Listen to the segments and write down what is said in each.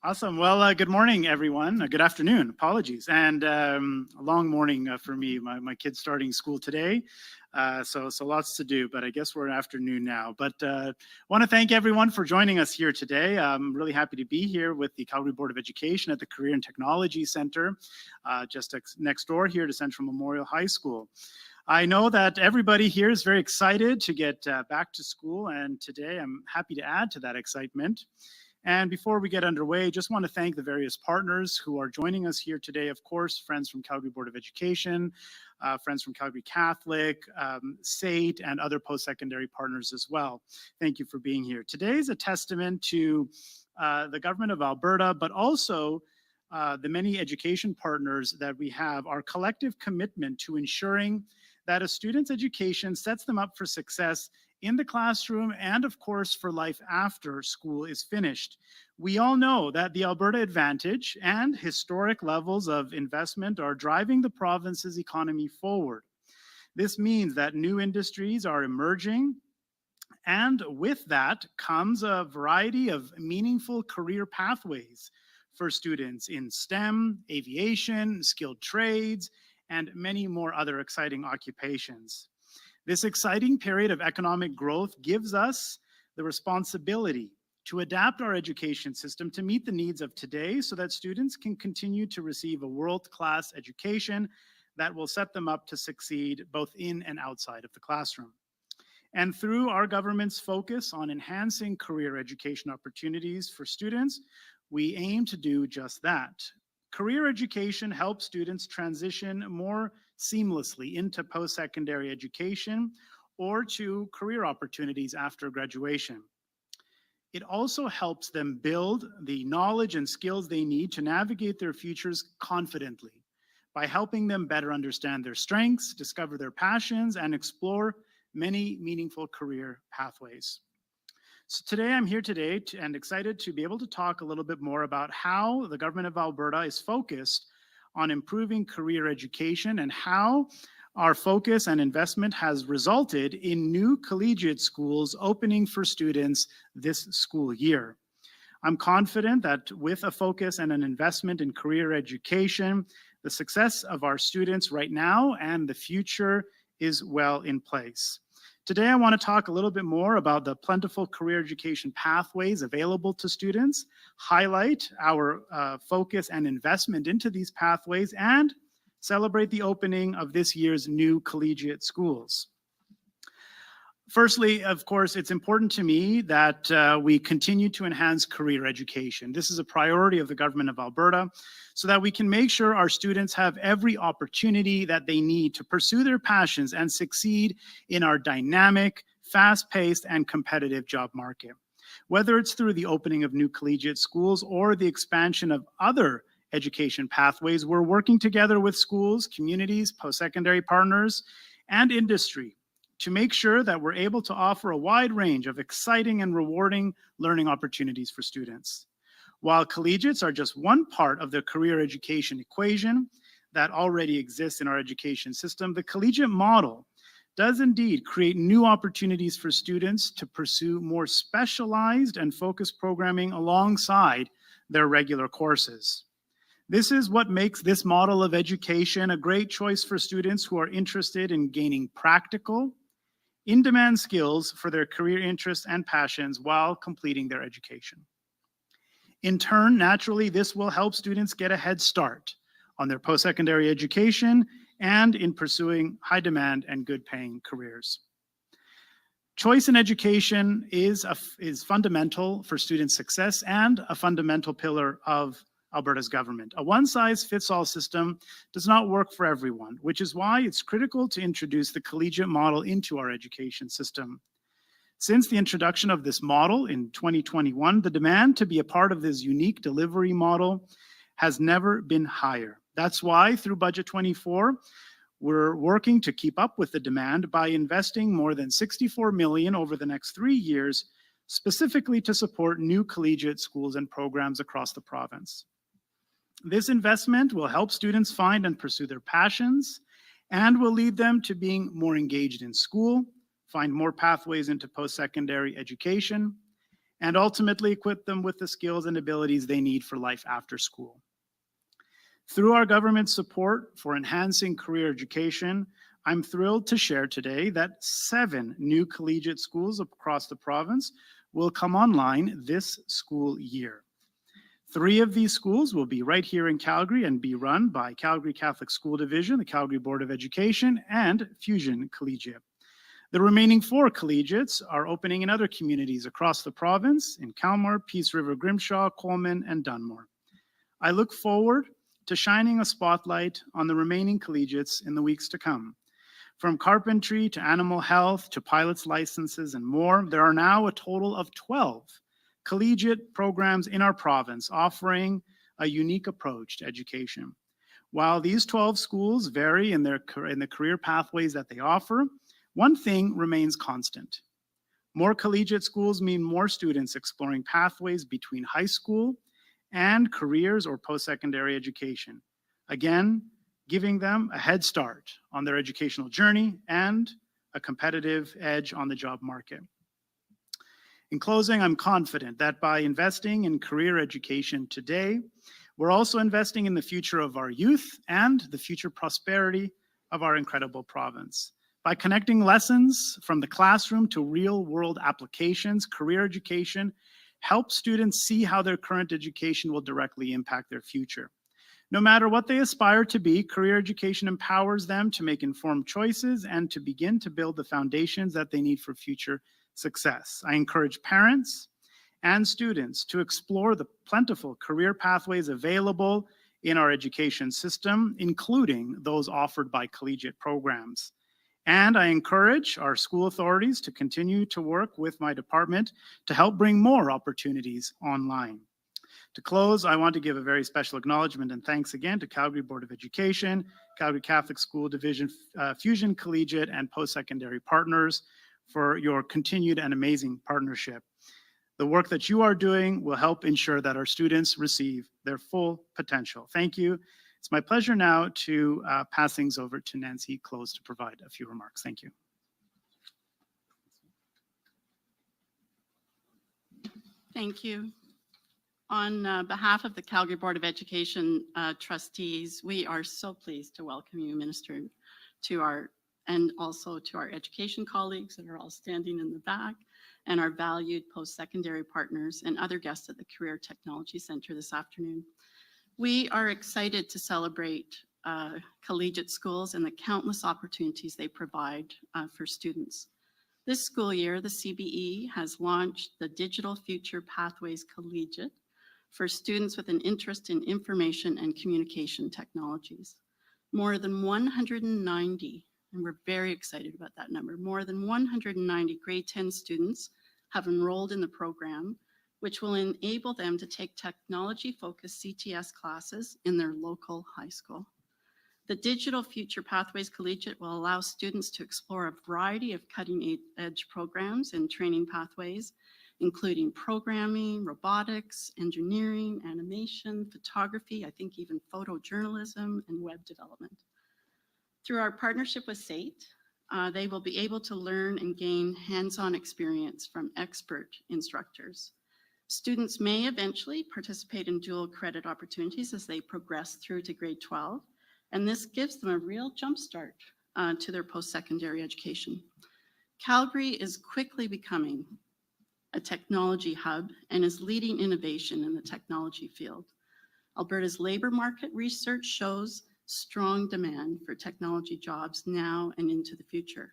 Awesome. Well, good morning, everyone. Good afternoon. Apologies. And a long morning for me. My kid's starting school today. So lots to do, but I guess we're in afternoon now. But want to thank everyone for joining us here today. I'm really happy to be here with the Calgary Board of Education at the Career and Technology Center, just next door here to Central Memorial High School. I know that everybody here is very excited to get back to school, and today I'm happy to add to that excitement. And before we get underway, just want to thank the various partners who are joining us here today. Of course, friends from Calgary Board of Education, friends from Calgary Catholic, SAIT, and other post-secondary partners as well. Thank you for being here. Today is a testament to the government of Alberta, but also the many education partners that we have, our collective commitment to ensuring that a student's education sets them up for success in the classroom and, of course, for life after school is finished. We all know that the Alberta Advantage and historic levels of investment are driving the province's economy forward. This means that new industries are emerging, and with that comes a variety of meaningful career pathways for students in STEM, aviation, skilled trades, and many more other exciting occupations. This exciting period of economic growth gives us the responsibility to adapt our education system to meet the needs of today so that students can continue to receive a world-class education that will set them up to succeed both in and outside of the classroom. And through our government's focus on enhancing career education opportunities for students, we aim to do just that. Career education helps students transition more seamlessly into post-secondary education or to career opportunities after graduation. It also helps them build the knowledge and skills they need to navigate their futures confidently by helping them better understand their strengths, discover their passions, and explore many meaningful career pathways. So today I'm here today and excited to be able to talk a little bit more about how the government of Alberta is focused on improving career education and how our focus and investment has resulted in new collegiate schools opening for students this school year. I'm confident that with a focus and an investment in career education, the success of our students right now and the future is well in place. Today, I want to talk a little bit more about the plentiful career education pathways available to students, highlight our focus and investment into these pathways, and celebrate the opening of this year's new collegiate schools. Firstly, of course, it's important to me that we continue to enhance career education. This is a priority of the government of Alberta so that we can make sure our students have every opportunity that they need to pursue their passions and succeed in our dynamic, fast-paced, and competitive job market. Whether it's through the opening of new collegiate schools or the expansion of other education pathways, we're working together with schools, communities, post-secondary partners, and industry to make sure that we're able to offer a wide range of exciting and rewarding learning opportunities for students. While collegiates are just one part of the career education equation that already exists in our education system, the collegiate model does indeed create new opportunities for students to pursue more specialized and focused programming alongside their regular courses. This is what makes this model of education a great choice for students who are interested in gaining practical, in-demand skills for their career interests and passions while completing their education. In turn, naturally, this will help students get a head start on their post-secondary education and in pursuing high-demand and good-paying careers. Choice in education is fundamental for student success and a fundamental pillar of Alberta's government. A one-size-fits-all system does not work for everyone, which is why it's critical to introduce the collegiate model into our education system. Since the introduction of this model in 2021, the demand to be a part of this unique delivery model has never been higher. That's why through Budget 24, we're working to keep up with the demand by investing more than $64 million over the next 3 years, specifically to support new collegiate schools and programs across the province. This investment will help students find and pursue their passions and will lead them to being more engaged in school, find more pathways into post-secondary education, and ultimately equip them with the skills and abilities they need for life after school. Through our government's support for enhancing career education, I'm thrilled to share today that 7 new collegiate schools across the province will come online this school year. 3 of these schools will be right here in Calgary and be run by Calgary Catholic School Division, the Calgary Board of Education, and Fusion Collegiate. The remaining 4 collegiates are opening in other communities across the province in Calmar, Peace River, Grimshaw, Coleman, and Dunmore. I look forward to shining a spotlight on the remaining collegiates in the weeks to come. From carpentry to animal health to pilot's licenses and more, there are now a total of 12 collegiate programs in our province offering a unique approach to education. While these 12 schools vary in the career pathways that they offer, one thing remains constant. More collegiate schools mean more students exploring pathways between high school and careers or post-secondary education. Again, giving them a head start on their educational journey and a competitive edge on the job market. In closing, I'm confident that by investing in career education today, we're also investing in the future of our youth and the future prosperity of our incredible province. By connecting lessons from the classroom to real-world applications, career education helps students see how their current education will directly impact their future. No matter what they aspire to be, career education empowers them to make informed choices and to begin to build the foundations that they need for future success. I encourage parents and students to explore the plentiful career pathways available in our education system, including those offered by collegiate programs. And I encourage our school authorities to continue to work with my department to help bring more opportunities online. To close, I want to give a very special acknowledgement and thanks again to Calgary Board of Education, Calgary Catholic School Division, Fusion Collegiate, and post-secondary partners for your continued and amazing partnership. The work that you are doing will help ensure that our students receive their full potential. Thank you. It's my pleasure now to pass things over to Nancy Close to provide a few remarks. Thank you. Thank you. On behalf of the Calgary Board of Education trustees, we are so pleased to welcome you, Minister, and also to our education colleagues that are all standing in the back, and our valued post-secondary partners and other guests at the Career Technology Centre this afternoon. We are excited to celebrate collegiate schools and the countless opportunities they provide for students. This school year, the CBE has launched the Digital Future Pathways Collegiate for students with an interest in information and communication technologies. More than 190, and we're very excited about that number, more than 190 grade 10 students have enrolled in the program, which will enable them to take technology-focused CTS classes in their local high school. The Digital Future Pathways Collegiate will allow students to explore a variety of cutting-edge programs and training pathways, including programming, robotics, engineering, animation, photography, I think even photojournalism, and web development. Through our partnership with SAIT, they will be able to learn and gain hands-on experience from expert instructors. Students may eventually participate in dual credit opportunities as they progress through to grade 12, and this gives them a real jumpstart to their post-secondary education. Calgary is quickly becoming a technology hub and is leading innovation in the technology field. Alberta's labor market research shows strong demand for technology jobs now and into the future.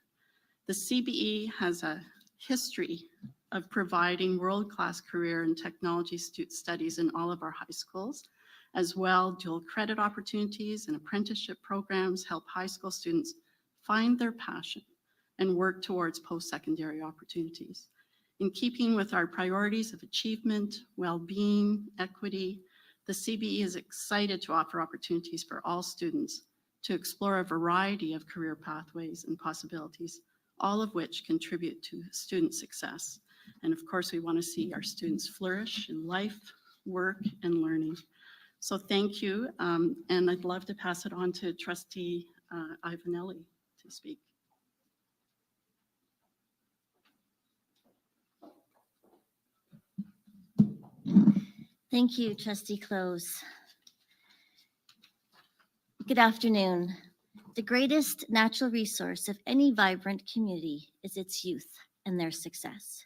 The CBE has a history of providing world-class career and technology studies in all of our high schools. As well, dual credit opportunities and apprenticeship programs help high school students find their passion and work towards post-secondary opportunities. In keeping with our priorities of achievement, well-being, equity, the CBE is excited to offer opportunities for all students to explore a variety of career pathways and possibilities, all of which contribute to student success. And of course, we want to see our students flourish in life, work, and learning. So thank you, and I'd love to pass it on to Trustee Ivanelli to speak. Thank you, Trustee Close. Good afternoon. The greatest natural resource of any vibrant community is its youth and their success.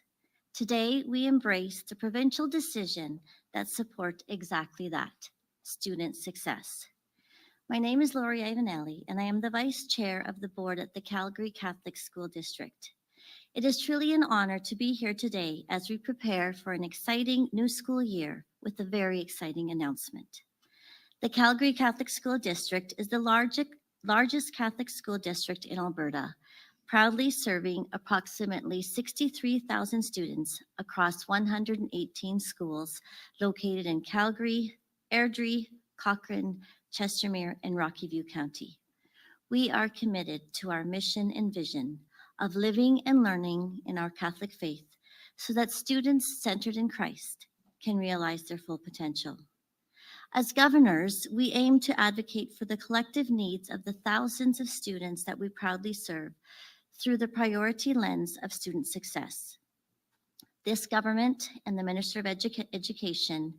Today, we embrace the provincial decision that support exactly that, student success. My name is Lori Ivanelli, and I am the Vice Chair of the Board at the Calgary Catholic School District. It is truly an honor to be here today as we prepare for an exciting new school year with a very exciting announcement. The Calgary Catholic School District is the largest Catholic school district in Alberta, proudly serving approximately 63,000 students across 118 schools located in Calgary, Airdrie, Cochrane, Chestermere, and Rocky View County. We are committed to our mission and vision of living and learning in our Catholic faith so that students centered in Christ can realize their full potential. As governors, we aim to advocate for the collective needs of the thousands of students that we proudly serve through the priority lens of student success. This government and the Minister of Education,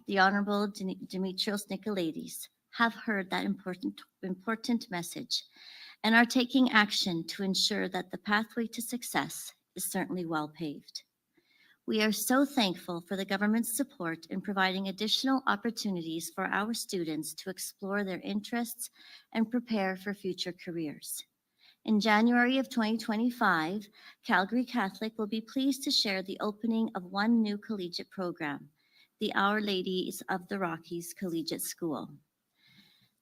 the Honorable Dimitrios Nicolaides, have heard that important message and are taking action to ensure that the pathway to success is certainly well paved. We are so thankful for the government's support in providing additional opportunities for our students to explore their interests and prepare for future careers. In January of 2025, Calgary Catholic will be pleased to share the opening of one new collegiate program, the Our Ladies of the Rockies Collegiate School.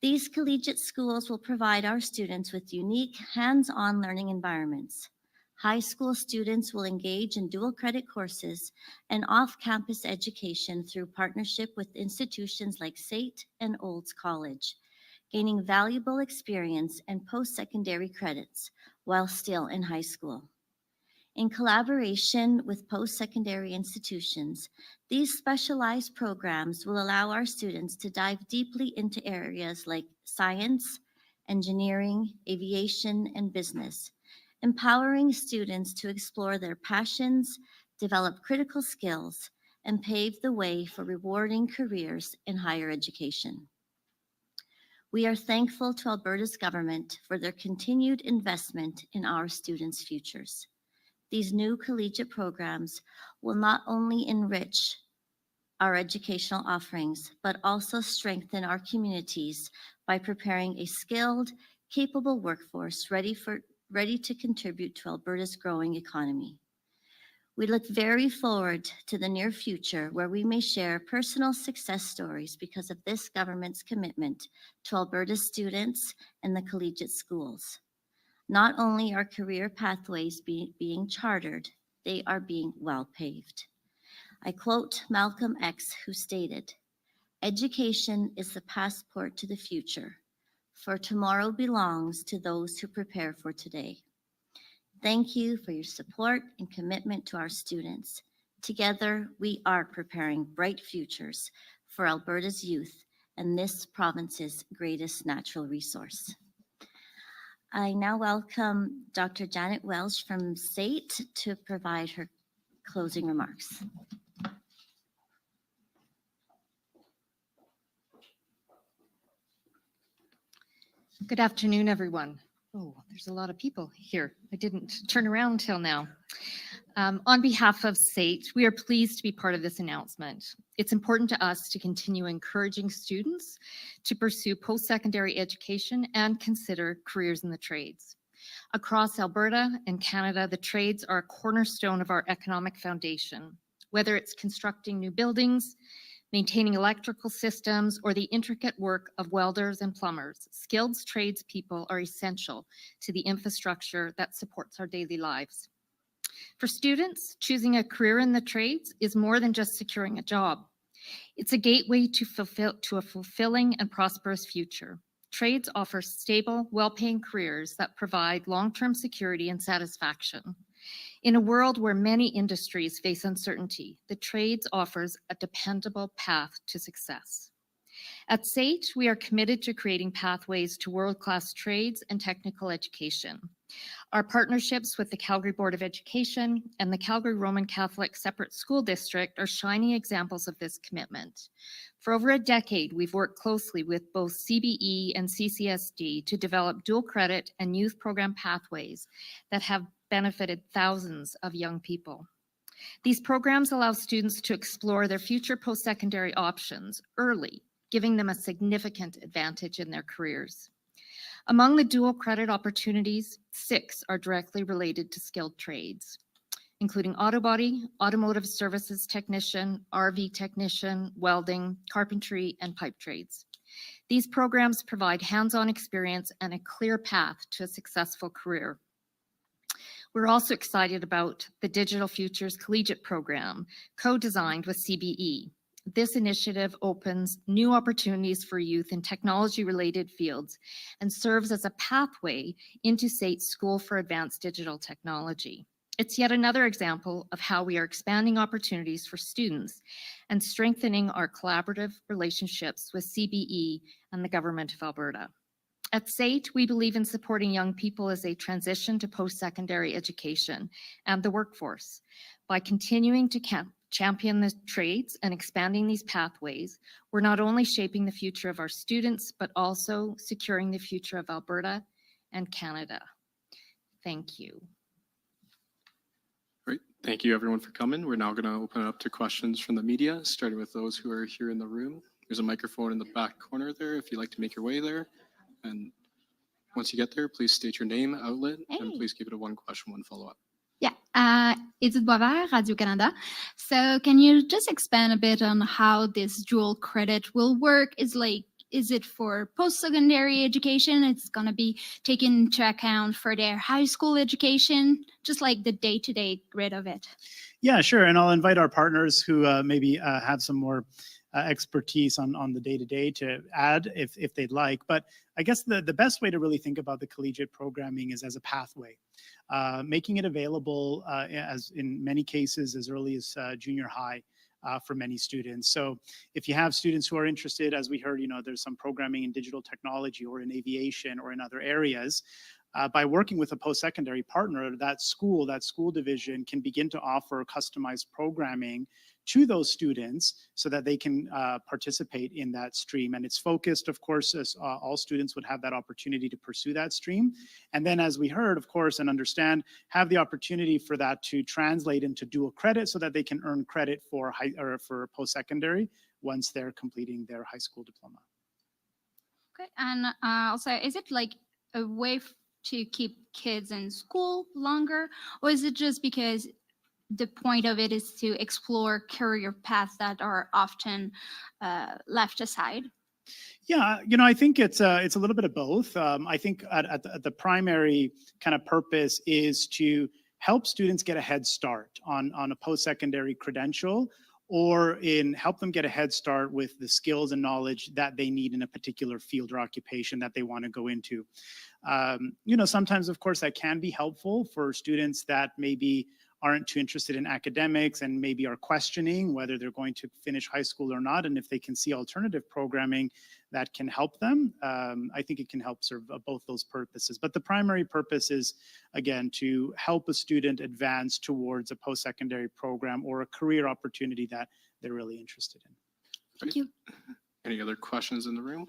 These collegiate schools will provide our students with unique hands-on learning environments. High school students will engage in dual credit courses and off-campus education through partnership with institutions like SAIT and Olds College, gaining valuable experience and post-secondary credits while still in high school. In collaboration with post-secondary institutions, these specialized programs will allow our students to dive deeply into areas like science, engineering, aviation, and business, empowering students to explore their passions, develop critical skills, and pave the way for rewarding careers in higher education. We are thankful to Alberta's government for their continued investment in our students' futures. These new collegiate programs will not only enrich our educational offerings, but also strengthen our communities by preparing a skilled, capable workforce ready to contribute to Alberta's growing economy. We look very forward to the near future where we may share personal success stories because of this government's commitment to Alberta's students and the collegiate schools. Not only are career pathways being chartered, they are being well paved. I quote Malcolm X, who stated, "Education is the passport to the future, for tomorrow belongs to those who prepare for today." Thank you for your support and commitment to our students. Together, we are preparing bright futures for Alberta's youth and this province's greatest natural resource. I now welcome Dr. Janet Welsh from SAIT to provide her closing remarks. Good afternoon, everyone. Oh, there's a lot of people here. I didn't turn around till now. On behalf of SAIT, we are pleased to be part of this announcement. It's important to us to continue encouraging students to pursue post-secondary education and consider careers in the trades. Across Alberta and Canada, the trades are a cornerstone of our economic foundation, whether it's constructing new buildings, maintaining electrical systems, or the intricate work of welders and plumbers. Skilled tradespeople are essential to the infrastructure that supports our daily lives. For students, choosing a career in the trades is more than just securing a job. It's a gateway to a fulfilling and prosperous future. Trades offer stable, well-paying careers that provide long-term security and satisfaction. In a world where many industries face uncertainty, the trades offers a dependable path to success. At SAIT, we are committed to creating pathways to world-class trades and technical education. Our partnerships with the Calgary Board of Education and the Calgary Roman Catholic Separate School District are shining examples of this commitment. For over a decade, we've worked closely with both CBE and CCSD to develop dual credit and youth program pathways that have benefited thousands of young people. These programs allow students to explore their future post-secondary options early, giving them a significant advantage in their careers. Among the dual credit opportunities, 6 are directly related to skilled trades, including auto body, automotive services technician, RV technician, welding, carpentry, and pipe trades. These programs provide hands-on experience and a clear path to a successful career. We're also excited about the Digital Futures Collegiate Program, co-designed with CBE. This initiative opens new opportunities for youth in technology-related fields and serves as a pathway into SAIT's School for Advanced Digital Technology. It's yet another example of how we are expanding opportunities for students and strengthening our collaborative relationships with CBE and the Government of Alberta. At SAIT, we believe in supporting young people as they transition to post-secondary education and the workforce. By continuing to champion the trades and expanding these pathways, we're not only shaping the future of our students, but also securing the future of Alberta and Canada. Thank you. Great. Thank you everyone for coming. We're now going to open it up to questions from the media, starting with those who are here in the room. There's a microphone in the back corner there if you'd like to make your way there. And once you get there, please state your name, outlet, and please keep it a one question, one follow-up. Yeah, Edith Boisvert, Radio-Canada. So can you just expand a bit on how this dual credit will work? Is it for post-secondary education? It's going to be taken into account for their high school education, just like the day-to-day grid of it. Yeah, sure. And I'll invite our partners who maybe have some more expertise on the day-to-day to add if they'd like. But I guess the best way to really think about the collegiate programming is as a pathway, making it available as in many cases as early as junior high for many students. So if you have students who are interested, as we heard, there's some programming in digital technology or in aviation or in other areas, by working with a post-secondary partner, that school division can begin to offer customized programming to those students so that they can participate in that stream. And it's focused, of course, as all students would have that opportunity to pursue that stream. And then as we heard, of course, and understand, have the opportunity for that to translate into dual credit so that they can earn credit for for post-secondary once they're completing their high school diploma. Okay, and also, is it like a way to keep kids in school longer, or is it just because the point of it is to explore career paths that are often left aside? Yeah, I think it's a little bit of both. I think at the primary kind of purpose is to help students get a head start on a post-secondary credential, or help them get a head start with the skills and knowledge that they need in a particular field or occupation that they want to go into. Sometimes, of course, that can be helpful for students that maybe aren't too interested in academics and maybe are questioning whether they're going to finish high school or not. And if they can see alternative programming that can help them, I think it can help serve both those purposes. But the primary purpose is, again, to help a student advance towards a post-secondary program or a career opportunity that they're really interested in. Thank you. Any other questions in the room?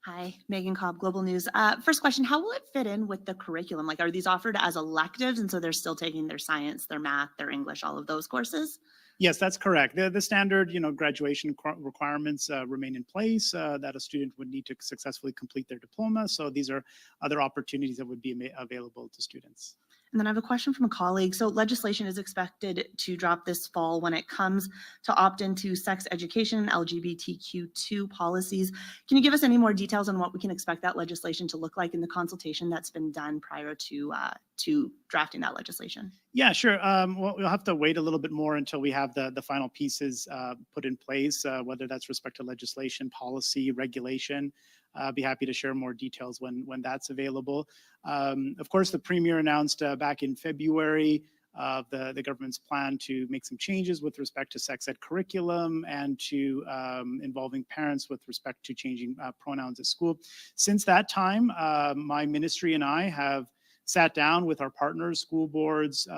Hi, Megan Cobb, Global News. First question, how will it fit in with the curriculum? Like, are these offered as electives, and so they're still taking their science, their math, their English, all of those courses? Yes, that's correct. The standard, graduation requirements remain in place that a student would need to successfully complete their diploma. So these are other opportunities that would be available to students. And then I have a question from a colleague. So legislation is expected to drop this fall when it comes to opt into sex education and LGBTQ2 policies. Can you give us any more details on what we can expect that legislation to look like in the consultation that's been done prior to drafting that legislation? Yeah, sure. Well, we'll have to wait a little bit more until we have the final pieces put in place, whether that's respect to legislation, policy, regulation. I'll be happy to share more details when that's available. Of course, the Premier announced back in February the government's plan to make some changes with respect to sex ed curriculum and to involving parents with respect to changing pronouns at school. Since that time, my ministry and I have sat down with our partners, school boards,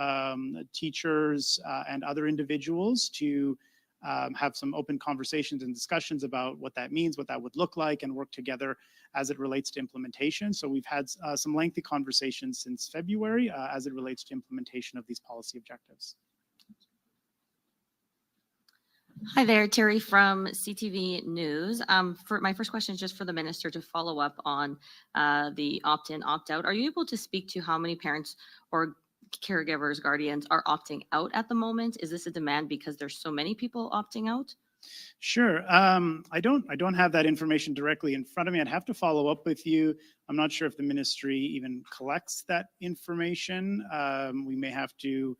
teachers, and other individuals to have some open conversations and discussions about what that means, what that would look like, and work together as it relates to implementation. So we've had some lengthy conversations since February as it relates to implementation of these policy objectives. Hi there, Terry from CTV News. For my first question is just for the minister to follow up on the opt-in, opt-out. Are you able to speak to how many parents or caregivers, guardians are opting out at the moment? Is this a demand because there's so many people opting out? Sure. I don't have that information directly in front of me. I'd have to follow up with you. I'm not sure if the ministry even collects that information. We may have to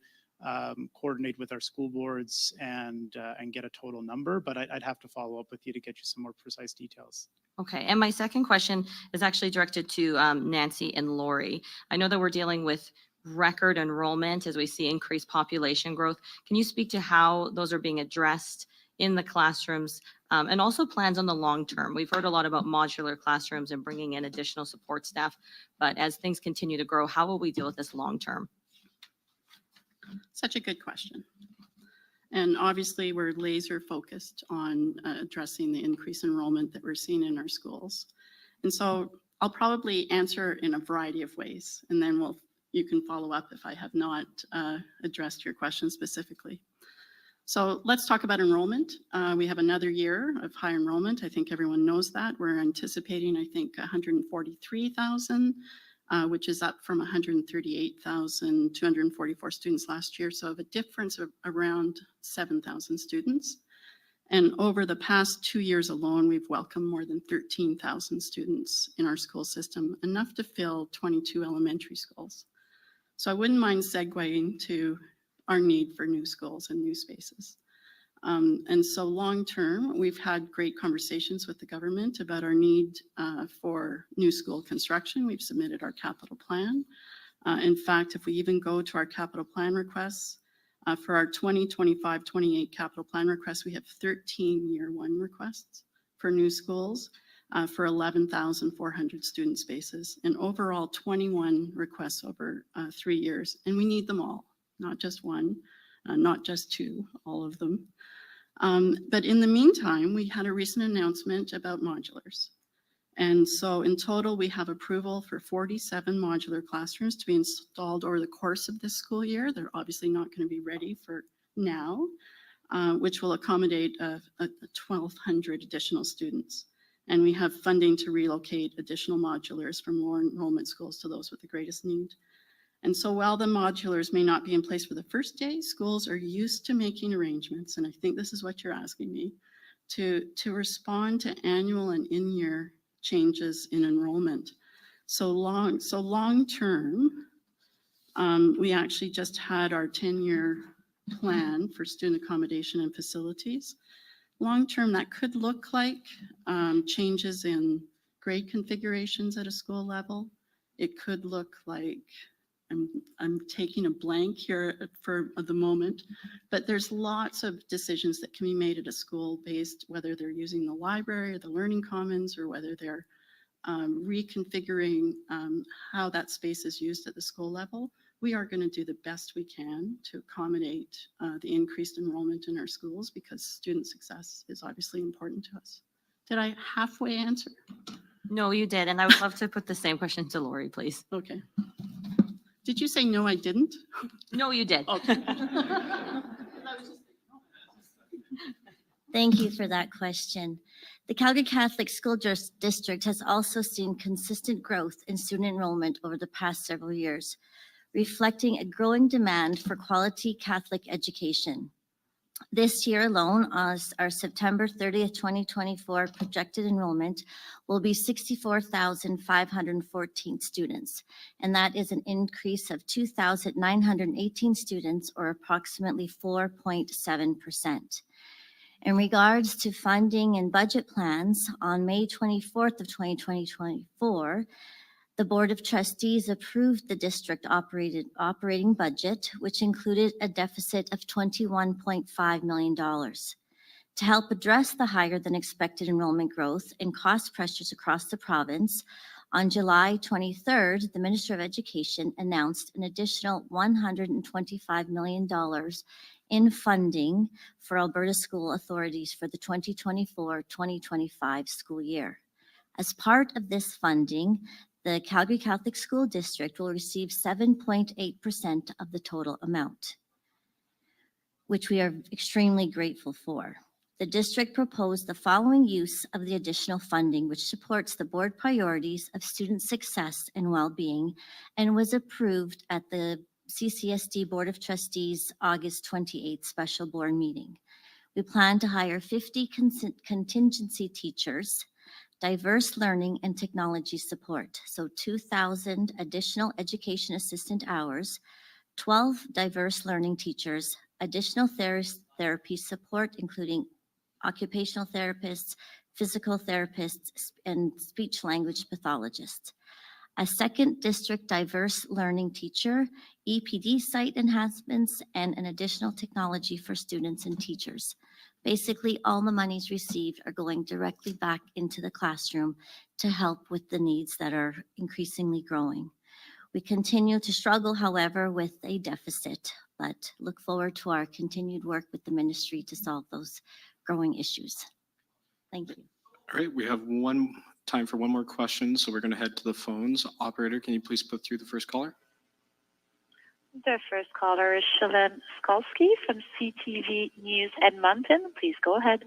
coordinate with our school boards and get a total number, but I'd have to follow up with you to get you some more precise details. Okay, and my second question is actually directed to Nancy and Lori. I know that we're dealing with record enrollment as we see increased population growth. Can you speak to how those are being addressed in the classrooms and also plans on the long term? We've heard a lot about modular classrooms and bringing in additional support staff, but as things continue to grow, how will we deal with this long term? Such a good question. And obviously, we're laser focused on addressing the increased enrollment that we're seeing in our schools. And so I'll probably answer in a variety of ways, and then you can follow up if I have not addressed your question specifically. So let's talk about enrollment. We have another year of high enrollment. I think everyone knows that. We're anticipating, I think, 143,000, which is up from 138,244 students last year. So a difference of around 7,000 students. And over the past 2 years alone, we've welcomed more than 13,000 students in our school system, enough to fill 22 elementary schools. So I wouldn't mind segueing to our need for new schools and new spaces. And so long term, we've had great conversations with the government about our need for new school construction. We've submitted our capital plan. In fact, if we even go to our capital plan requests, for our 2025-28 capital plan requests, we have 13 year one requests for new schools for 11,400 student spaces, and overall 21 requests over 3 years. And we need them all, not just one, not just two, all of them. But in the meantime, we had a recent announcement about modulars. And so in total, we have approval for 47 modular classrooms to be installed over the course of this school year. They're obviously not going to be ready for now, which will accommodate 1,200 additional students. And we have funding to relocate additional modulars from lower enrollment schools to those with the greatest need. And so while the modulars may not be in place for the first day, schools are used to making arrangements, and I think this is what you're asking me, to respond to annual and in-year changes in enrollment. So long term, we actually just had our 10-year plan for student accommodation and facilities. Long term, that could look like changes in grade configurations at a school level. It could look like, I'm taking a blank here for the moment, but there's lots of decisions that can be made at a school based whether they're using the library or the learning commons, or whether they're reconfiguring how that space is used at the school level. We are going to do the best we can to accommodate the increased enrollment in our schools, because student success is obviously important to us. Did I halfway answer? No, you did. And I would love to put the same question to Lori, please. Okay. Did you say no, I didn't? No, you did. Okay. Thank you for that question. The Calgary Catholic School District has also seen consistent growth in student enrollment over the past several years, reflecting a growing demand for quality Catholic education. This year alone, as our September 30th, 2024 projected enrollment will be 64,514 students, and that is an increase of 2,918 students, or approximately 4.7%. In regards to funding and budget plans, on May 24th of 2024, The Board of Trustees approved the district operating budget, which included a deficit of $21.5 million. To help address the higher than expected enrollment growth and cost pressures across the province, on July 23rd, the Minister of Education announced an additional $125 million in funding for Alberta school authorities for the 2024-2025 school year. As part of this funding, the Calgary Catholic School District will receive 7.8% of the total amount, which we are extremely grateful for. The district proposed the following use of the additional funding, which supports the board priorities of student success and well-being, and was approved at the CCSD Board of Trustees August 28th special board meeting. We plan to hire 50 contingency teachers, diverse learning and technology support, so 2,000 additional education assistant hours, 12 diverse learning teachers, additional therapy support, including occupational therapists, physical therapists, and speech language pathologists. A second district diverse learning teacher, EPD site enhancements, and an additional technology for students and teachers. Basically, all the monies received are going directly back into the classroom to help with the needs that are increasingly growing. We continue to struggle, however, with a deficit, but look forward to our continued work with the ministry to solve those growing issues. Thank you. All right, we have time for one more question, so we're going to head to the phones. Operator, can you please put through the first caller? The first caller is Shalene Skalski from CTV News Edmonton. Please go ahead.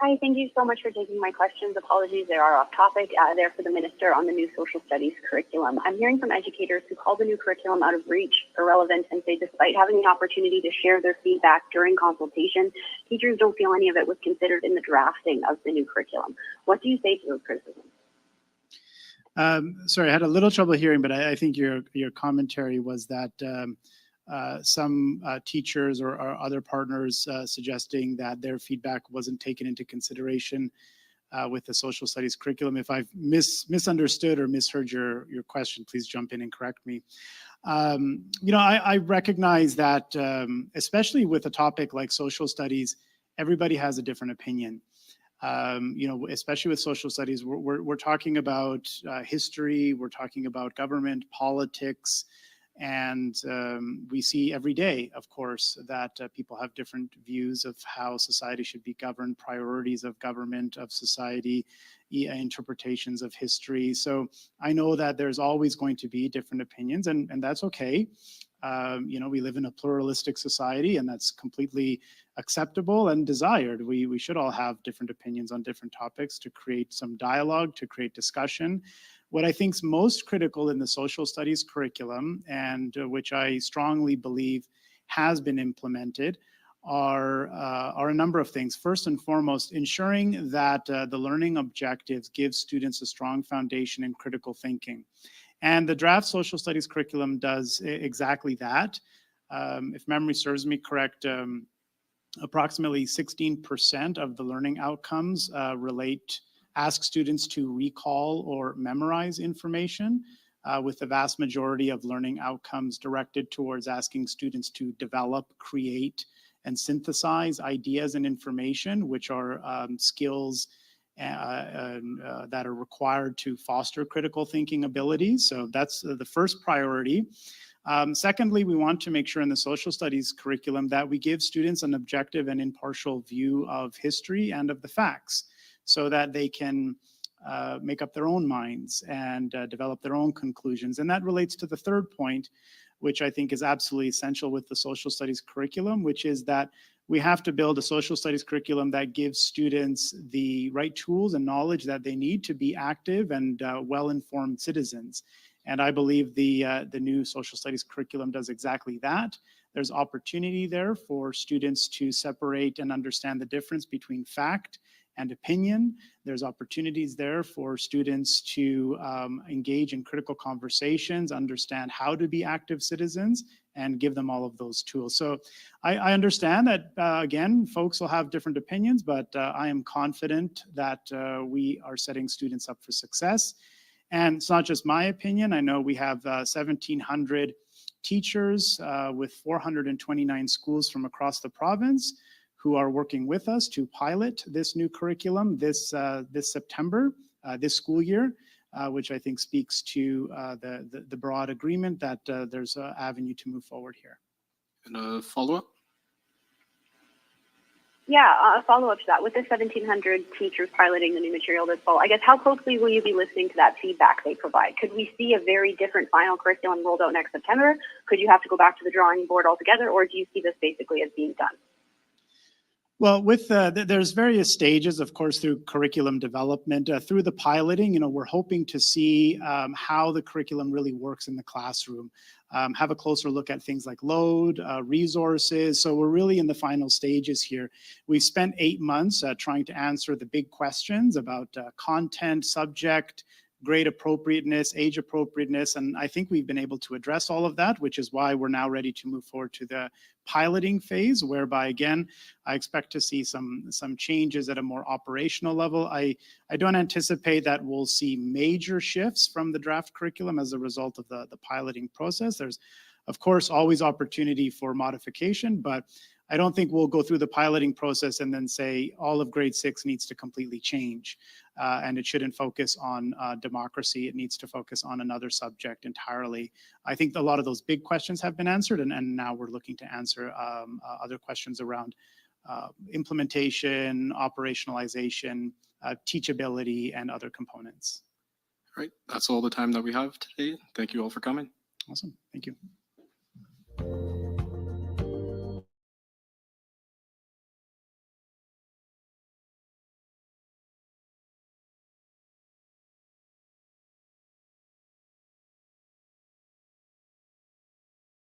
Hi, thank you so much for taking my questions. Apologies, they are off topic. They're for the minister on the new social studies curriculum. I'm hearing from educators who call the new curriculum out of reach, irrelevant, and say despite having the opportunity to share their feedback during consultation, teachers don't feel any of it was considered in the drafting of the new curriculum. What do you say to those criticisms? Sorry, I had a little trouble hearing, but I think your commentary was that some teachers or other partners suggesting that their feedback wasn't taken into consideration with the social studies curriculum. If I've misunderstood or misheard your question, please jump in and correct me. I recognize that, especially with a topic like social studies, everybody has a different opinion. Especially with social studies, we're talking about history, we're talking about government, politics, and we see every day, of course, that people have different views of how society should be governed, priorities of government, of society, interpretations of history. So I know that there's always going to be different opinions, and that's okay. We live in a pluralistic society, and that's completely acceptable and desired. We should all have different opinions on different topics to create some dialogue, to create discussion. What I think is most critical in the social studies curriculum, and which I strongly believe has been implemented, are a number of things. First and foremost, ensuring that the learning objectives give students a strong foundation in critical thinking. And the draft social studies curriculum does exactly that. If memory serves me correct, approximately 16% of the learning outcomes ask students to recall or memorize information, with the vast majority of learning outcomes directed towards asking students to develop, create, and synthesize ideas and information, which are skills that are required to foster critical thinking abilities. So that's the first priority. Secondly, we want to make sure in the social studies curriculum that we give students an objective and impartial view of history and of the facts, so that they can make up their own minds and develop their own conclusions. And that relates to the third point, which I think is absolutely essential with the social studies curriculum, which is that we have to build a social studies curriculum that gives students the right tools and knowledge that they need to be active and well-informed citizens. And I believe the new social studies curriculum does exactly that. There's opportunity there for students to separate and understand the difference between fact and opinion. There's opportunities there for students to engage in critical conversations, understand how to be active citizens, and give them all of those tools. So I understand that, again, folks will have different opinions, but I am confident that we are setting students up for success. And it's not just my opinion. I know we have 1,700 teachers with 429 schools from across the province who are working with us to pilot this new curriculum this September, this school year, which I think speaks to the broad agreement that there's an avenue to move forward here. And a follow-up? Yeah, a follow-up to that. With the 1,700 teachers piloting the new material this fall, I guess how closely will you be listening to that feedback they provide? Could we see a very different final curriculum rolled out next September? Could you have to go back to the drawing board altogether, or do you see this basically as being done? Well, with there's various stages, of course, through curriculum development. Through the piloting, we're hoping to see how the curriculum really works in the classroom. Have a closer look at things like load, resources. So we're really in the final stages here. We've spent 8 months trying to answer the big questions about content, subject, grade appropriateness, age appropriateness, and I think we've been able to address all of that, which is why we're now ready to move forward to the piloting phase, whereby, again, I expect to see some changes at a more operational level. I don't anticipate that we'll see major shifts from the draft curriculum as a result of the piloting process. There's, of course, always opportunity for modification, but I don't think we'll go through the piloting process and then say all of grade 6 needs to completely change. And it shouldn't focus on democracy. It needs to focus on another subject entirely. I think a lot of those big questions have been answered, and now we're looking to answer other questions around implementation, operationalization, teachability, and other components. All right, that's all the time that we have today. Thank you all for coming. Awesome, thank you.